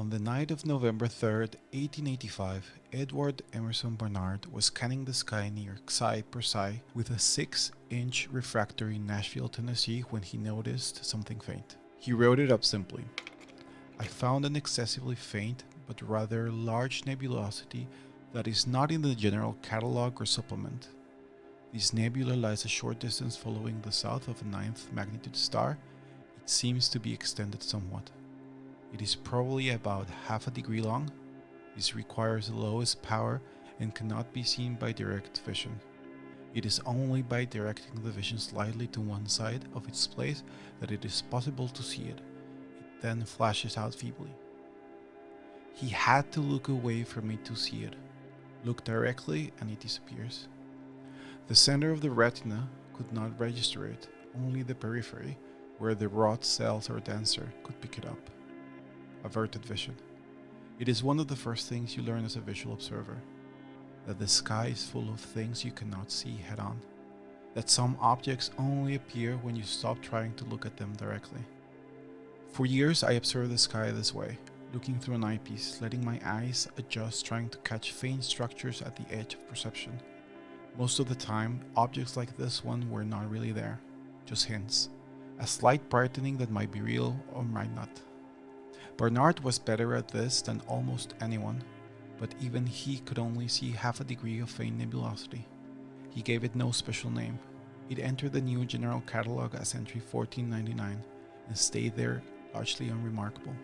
On the night of November 3rd, 1885, Edward Emerson Barnard was scanning the sky near Psi with a 6-inch refractor in Nashville, Tennessee when he noticed something faint. He wrote it up simply. I found an excessively faint but rather large nebulosity that is not in the general catalog or supplement. This nebula lies a short distance following the south of a 9th magnitude star. It seems to be extended somewhat. It is probably about half a degree long. This requires the lowest power and cannot be seen by direct vision. It is only by directing the vision slightly to one side of its place that it is possible to see it. It then flashes out feebly. He had to look away from it to see it. Look directly and it disappears. The center of the retina could not register it, only the periphery, where the rod cells are denser, could pick it up. Averted vision. It is one of the first things you learn as a visual observer, that the sky is full of things you cannot see head-on, that some objects only appear when you stop trying to look at them directly. For years I observed the sky this way, looking through an eyepiece, letting my eyes adjust, trying to catch faint structures at the edge of perception. Most of the time, objects like this one were not really there, just hints, a slight brightening that might be real or might not. Barnard was better at this than almost anyone, but even he could only see half a degree of faint nebulosity. He gave it no special name. It entered the new general catalog as entry 1499 and stayed there largely unremarkable.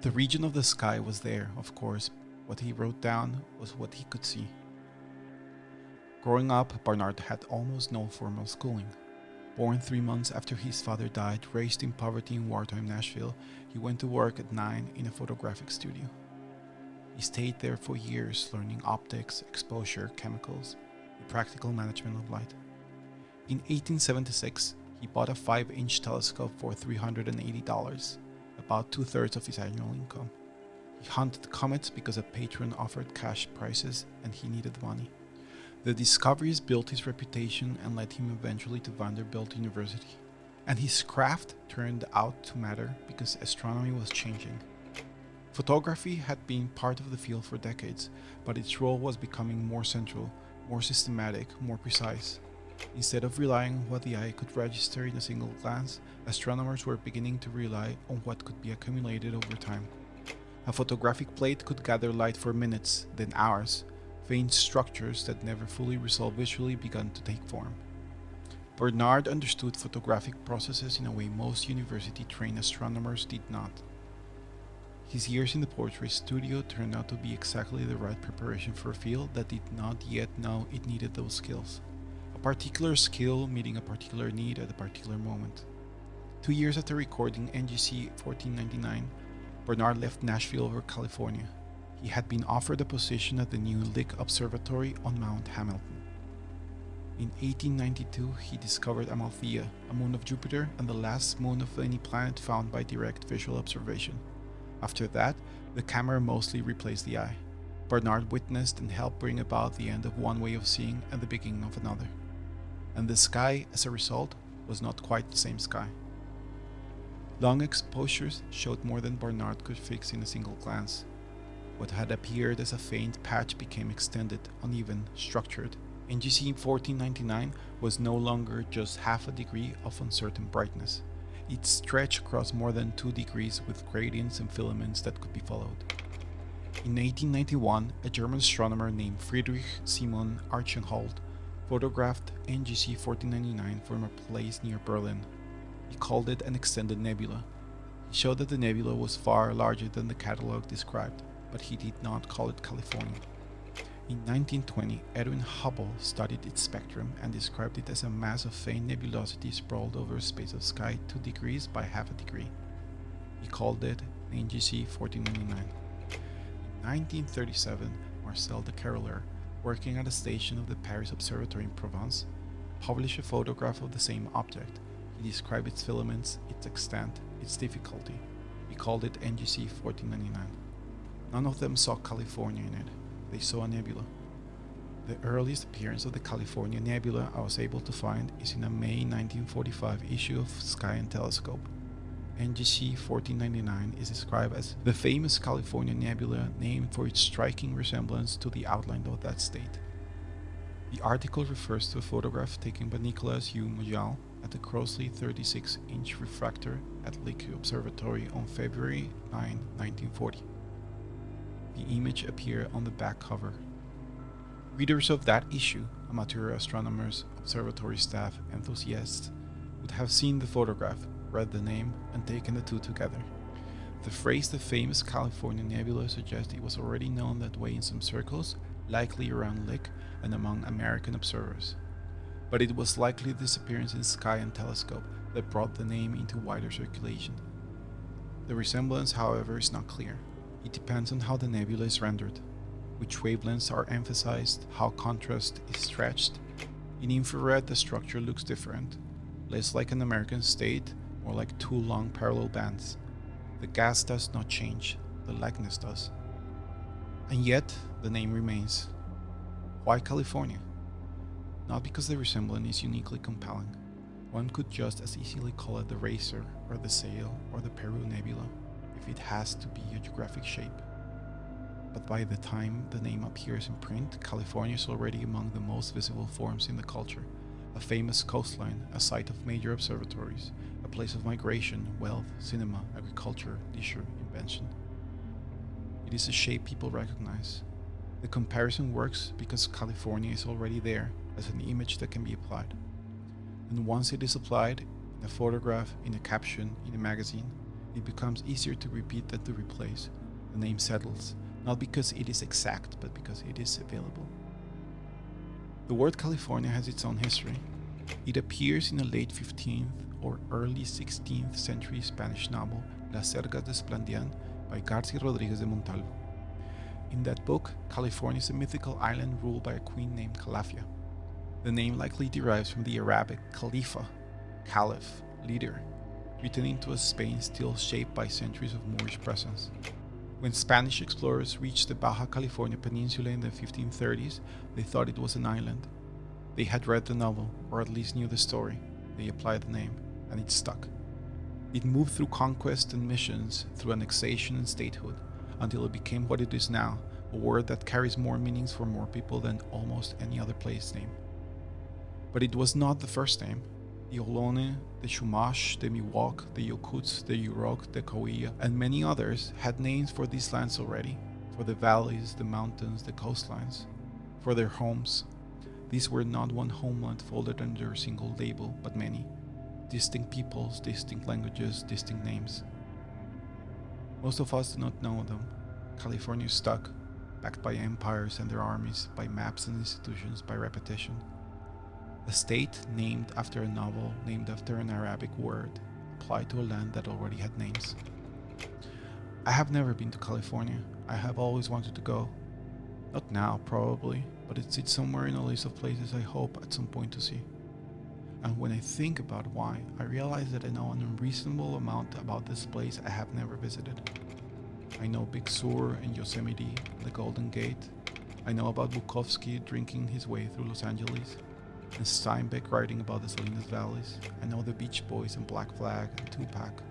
The region of the sky was there, of course. What he wrote down was what he could see. Growing up, Barnard had almost no formal schooling. Born 3 months after his father died, raised in poverty in wartime Nashville, he went to work at 9 in a photographic studio. He stayed there for years, learning optics, exposure, chemicals, and practical management of light. In 1876, he bought a 5-inch telescope for $380, about 2/3 of his annual income. He hunted comets because a patron offered cash prices and he needed money. The discoveries built his reputation and led him eventually to Vanderbilt University. And his craft turned out to matter because astronomy was changing. Photography had been part of the field for decades, but its role was becoming more central, more systematic, more precise. Instead of relying on what the eye could register in a single glance, astronomers were beginning to rely on what could be accumulated over time. A photographic plate could gather light for minutes, then hours. Faint structures that never fully resolved visually began to take form. Barnard understood photographic processes in a way most university-trained astronomers did not. His years in the portrait studio turned out to be exactly the right preparation for a field that did not yet know it needed those skills. A particular skill meeting a particular need at a particular moment. 2 years after recording NGC 1499, Barnard left Nashville for California. He had been offered a position at the new Lick Observatory on Mount Hamilton. In 1892, he discovered Amalthea, a moon of Jupiter and the last moon of any planet found by direct visual observation. After that, the camera mostly replaced the eye. Barnard witnessed and helped bring about the end of one way of seeing and the beginning of another. And the sky, as a result, was not quite the same sky. Long exposures showed more than Barnard could fix in a single glance. What had appeared as a faint patch became extended, uneven, structured. NGC 1499 was no longer just half a degree of uncertain brightness. It stretched across more than 2 degrees with gradients and filaments that could be followed. In 1891, a German astronomer named Friedrich Simon Archenhold photographed NGC 1499 from a place near Berlin. He called it an extended nebula. He showed that the nebula was far larger than the catalog described, but he did not call it California. In 1920, Edwin Hubble studied its spectrum and described it as a mass of faint nebulosity sprawled over a space of sky 2 degrees by half a degree. He called it NGC 1499. In 1937, Marcel de Kerler, working at a station of the Paris Observatory in Provence, published a photograph of the same object. He described its filaments, its extent, its difficulty. He called it NGC 1499. None of them saw California in it. They saw a nebula. The earliest appearance of the California Nebula I was able to find is in a May 1945 issue of Sky and Telescope. NGC 1499 is described as the famous California Nebula, named for its striking resemblance to the outline of that state. The article refers to a photograph taken by Nicholas U. Mojal at the Crossley 36-inch refractor at Lick Observatory on February 9, 1940. The image appeared on the back cover. Readers of that issue, amateur astronomers, observatory staff, enthusiasts, would have seen the photograph, read the name, and taken the two together. The phrase "the famous California Nebula" suggests it was already known that way in some circles, likely around Lick and among American observers. But it was likely this appearance in sky and telescope that brought the name into wider circulation. The resemblance, however, is not clear. It depends on how the nebula is rendered, which wavelengths are emphasized, how contrast is stretched. In infrared, the structure looks different, less like an American state, more like two long parallel bands. The gas does not change, the likeness does. And yet, the name remains. Why California? Not because the resemblance is uniquely compelling. One could just as easily call it the Racer, or the Sail, or the Peru Nebula, if it has to be a geographic shape. But by the time the name appears in print, California is already among the most visible forms in the culture. A famous coastline, a site of major observatories, a place of migration, wealth, cinema, agriculture, leisure, invention. It is a shape people recognize. The comparison works because California is already there as an image that can be applied. And once it is applied, in a photograph, in a caption, in a magazine, it becomes easier to repeat than to replace. The name settles, not because it is exact, but because it is available. The word California has its own history. It appears in a late 15th or early 16th century Spanish novel, Las Cercas de Esplandian, by Garcia Rodriguez de Montalvo. In that book, California is a mythical island ruled by a queen named Calafia. The name likely derives from the Arabic Khalifa, Caliph, leader, written into a Spain still shaped by centuries of Moorish presence. When Spanish explorers reached the Baja California Peninsula in the 1530s, they thought it was an island. They had read the novel, or at least knew the story. They applied the name, and it stuck. It moved through conquest and missions, through annexation and statehood, until it became what it is now, a word that carries more meanings for more people than almost any other place name. But it was not the first name. The Ohlone, the Chumash, the Miwok, the Yokuts, the Yurok, the Cahuilla, and many others had names for these lands already, for the valleys, the mountains, the coastlines, for their homes. These were not one homeland folded under a single label, but many. Distinct peoples, distinct languages, distinct names. Most of us do not know them. California is stuck, backed by empires and their armies, by maps and institutions, by repetition. A state named after a novel, named after an Arabic word, applied to a land that already had names. I have never been to California. I have always wanted to go. Not now, probably, but it sits somewhere in a list of places I hope at some point to see. And when I think about why, I realize that I know an unreasonable amount about this place I have never visited. I know Big Sur and Yosemite, the Golden Gate. I know about Bukowski drinking his way through Los Angeles, and Steinbeck writing about the Salinas Valleys. I know the Beach Boys and Black Flag and Tupac.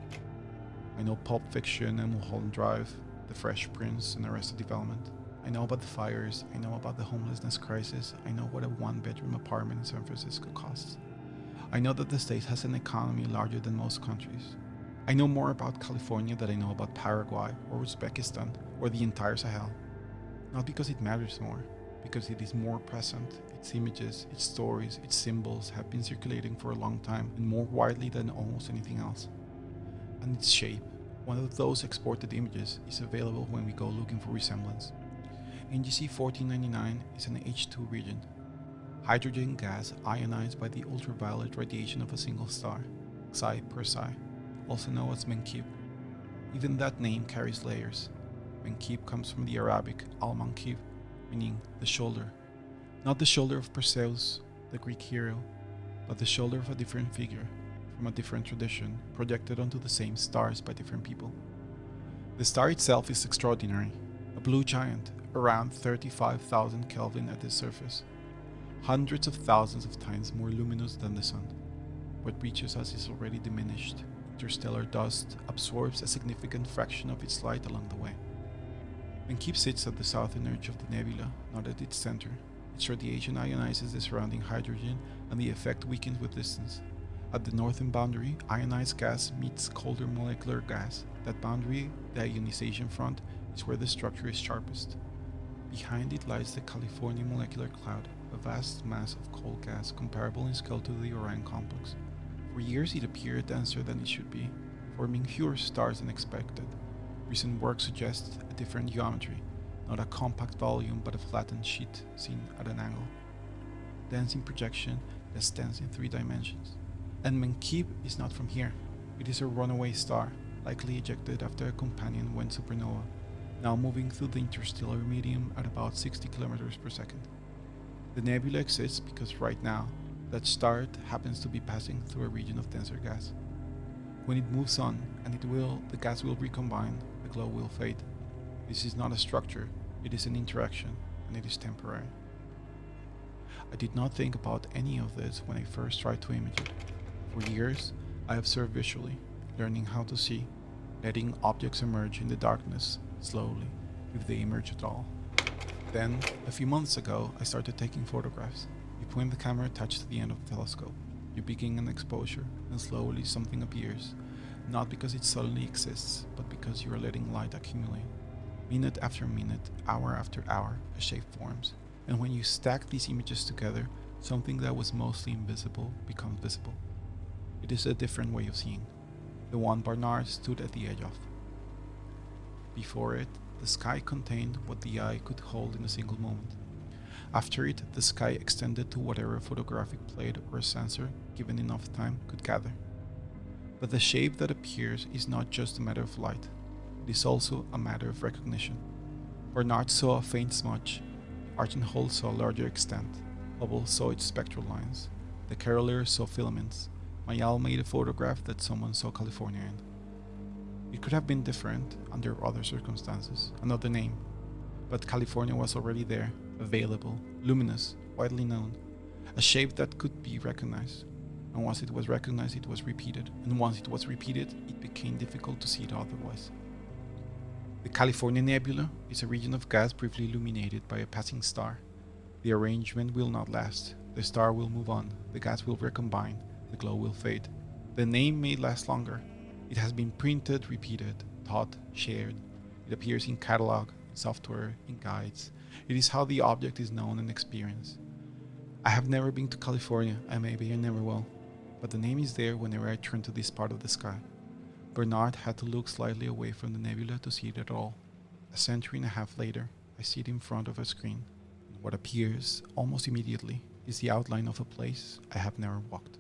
I know Pulp Fiction and Mulholland Drive, The Fresh Prince and Arrested Development. I know about the fires. I know about the homelessness crisis. I know what a one-bedroom apartment in San Francisco costs. I know that the state has an economy larger than most countries. I know more about California than I know about Paraguay or Uzbekistan or the entire Sahel. Not because it matters more, because it is more present. Its images, its stories, its symbols have been circulating for a long time and more widely than almost anything else. And its shape, one of those exported images, is available when we go looking for resemblance. NGC 1499 is an H2 region, hydrogen gas ionized by the ultraviolet radiation of a single star, Xi Persei, also known as Menkib. Even that name carries layers. Menkib comes from the Arabic al-Mankib, meaning the shoulder. Not the shoulder of Perseus, the Greek hero, but the shoulder of a different figure, from a different tradition, projected onto the same stars by different people. The star itself is extraordinary, a blue giant, around 35,000 Kelvin at its surface, hundreds of thousands of times more luminous than the sun. What reaches us is already diminished. Interstellar dust absorbs a significant fraction of its light along the way. Menkeep sits at the southern edge of the nebula, not at its center. Its radiation ionizes the surrounding hydrogen, and the effect weakens with distance. At the northern boundary, ionized gas meets colder molecular gas. That boundary, the ionization front, is where the structure is sharpest. Behind it lies the California molecular cloud, a vast mass of cold gas comparable in scale to the Orion complex. For years it appeared denser than it should be, forming fewer stars than expected. Recent work suggests a different geometry, not a compact volume but a flattened sheet seen at an angle. Dense in projection, less dense in 3 dimensions. And Menkeep is not from here. It is a runaway star, likely ejected after a companion went supernova, now moving through the interstellar medium at about 60 kilometers per second. The nebula exists because right now, that star happens to be passing through a region of denser gas. When it moves on, and the gas will recombine, the glow will fade. This is not a structure, it is an interaction, and it is temporary. I did not think about any of this when I first tried to image it. For years, I observed visually, learning how to see, letting objects emerge in the darkness, slowly, if they emerge at all. Then, a few months ago, I started taking photographs. You point the camera attached to the end of the telescope. You begin an exposure, and slowly something appears, not because it suddenly exists, but because you are letting light accumulate. Minute after minute, hour after hour, a shape forms, and when you stack these images together, something that was mostly invisible becomes visible. It is a different way of seeing, the one Barnard stood at the edge of. Before it, the sky contained what the eye could hold in a single moment. After it, the sky extended to whatever photographic plate or sensor, given enough time, could gather. But the shape that appears is not just a matter of light, it is also a matter of recognition. Barnard saw a faint smudge, Archenhold saw a larger extent, Hubble saw its spectral lines, the Carolier saw filaments, Mayal made a photograph that someone saw California in. It could have been different under other circumstances, another name, but California was already there, available, luminous, widely known, a shape that could be recognized. And once it was recognized, it was repeated, and once it was repeated, it became difficult to see it otherwise. The California Nebula is a region of gas briefly illuminated by a passing star. The arrangement will not last, the star will move on, the gas will recombine, the glow will fade. The name may last longer. It has been printed, repeated, taught, shared. It appears in catalog, in software, in guides. It is how the object is known and experienced. I have never been to California, and maybe I never will, but the name is there whenever I turn to this part of the sky. Barnard had to look slightly away from the nebula to see it at all. A century and a half later, I see it in front of a screen, and what appears, almost immediately, is the outline of a place I have never walked.